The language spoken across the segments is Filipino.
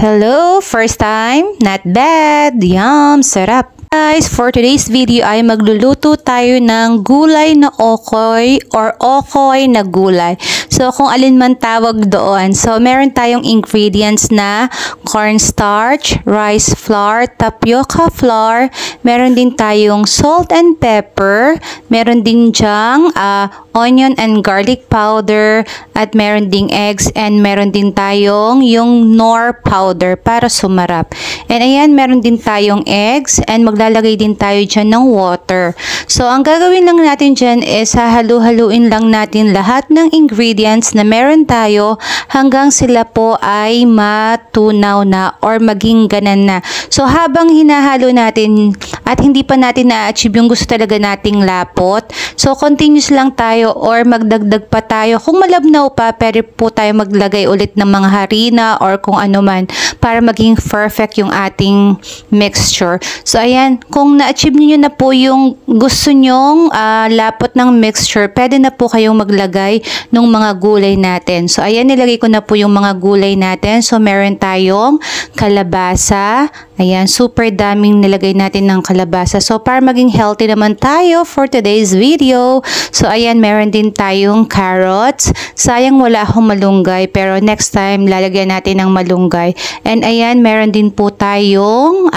Hello, first time? Not bad. Yum, sarap. Guys, for today's video ay magluluto tayo ng gulay na okoy or okoy na gulay. So, kung alin man tawag doon. So, meron tayong ingredients na cornstarch, rice flour, tapioca flour, meron din tayong salt and pepper, meron din dyang onion and garlic powder, at meron ding eggs, and meron din tayong yung Knorr powder para sumarap. And ayan, meron din tayong eggs, and maglalagay din tayo dyan ng water. So, ang gagawin lang natin dyan is hahalu-haluin lang natin lahat ng ingredients na meron tayo hanggang sila po ay matunaw na or maging ganan na. So, habang hinahalo natin at hindi pa natin na-achieve yung gusto talaga nating lapot, so continuous lang tayo or magdagdag pa tayo. Kung malabnaw pa, pwede po tayo maglagay ulit ng mga harina or kung ano man para maging perfect yung ating mixture. So, ayan, kung na-achieve niyo na po yung gusto nyong lapot ng mixture, pwede na po kayong maglagay ng mga gulay natin. So, ayan, nilagay ko na po yung mga gulay natin. So, meron tayong kalabasa. Ayan, super daming nilagay natin ng kalabasa. So, para maging healthy naman tayo for today's video. So, ayan, meron din tayong carrots. Sayang wala akong malunggay, pero next time, lalagyan natin ng malunggay. And ayan, meron din po tayong,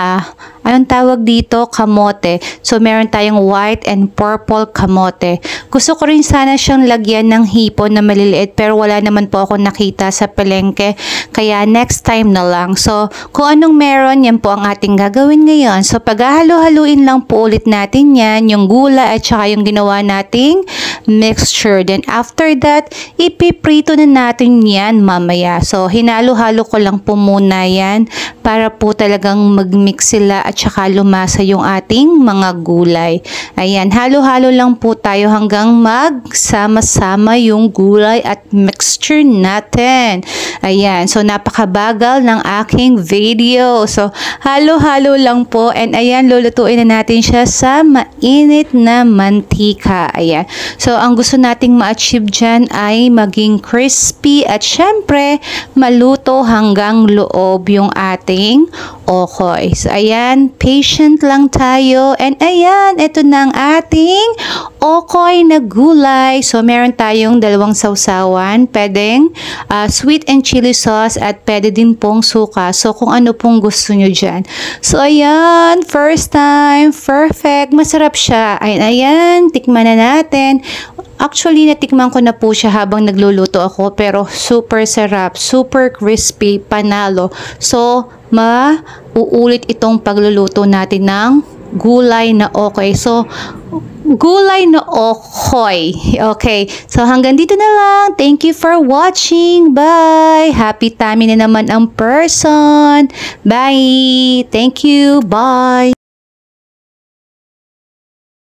anong tawag dito? Kamote. So, meron tayong white and purple kamote. Gusto ko rin sana siyang lagyan ng hipon na maliliit, pero wala naman po ako nakita sa palengke. Kaya, next time na lang. So, kung anong meron, yan po ang ating gagawin ngayon. So, paghahalo-haluin lang po ulit natin yan, yung gulay at saka yung ginawa nating mixture. Then, after that, ipiprito na natin yan mamaya. So, hinalo-halo ko lang po muna yan para po talagang mag-mix sila at saka lumasa yung ating mga gulay. Ayan, halo-halo lang po tayo hanggang magsama-sama yung gulay at mixture natin. Ayan, so napakabagal ng aking video. So, halo-halo lang po, and ayan, lulutuin na natin siya sa mainit na mantika. Ayan. So, ang gusto nating ma-achieve dyan ay maging crispy at syempre, maluto hanggang loob yung ating okoy. So, ayan, patient lang tayo. And ayan, ito na ang ating okoy na gulay. So, meron tayong dalawang sausawan. Pwedeng sweet and chili sauce at pwede din pong suka. So, kung ano pong gusto nyo dyan. So, ayan, first time, perfect. Masarap siya. Ayan, tikman na natin. Actually, natikman ko na po siya habang nagluluto ako, pero super sarap, super crispy, panalo. So, mauulit itong pagluluto natin ng gulay na okoy. So, gulay na okoy. Okay. So, hanggang dito na lang. Thank you for watching. Bye! Happy tummy na naman ang person. Bye! Thank you. Bye!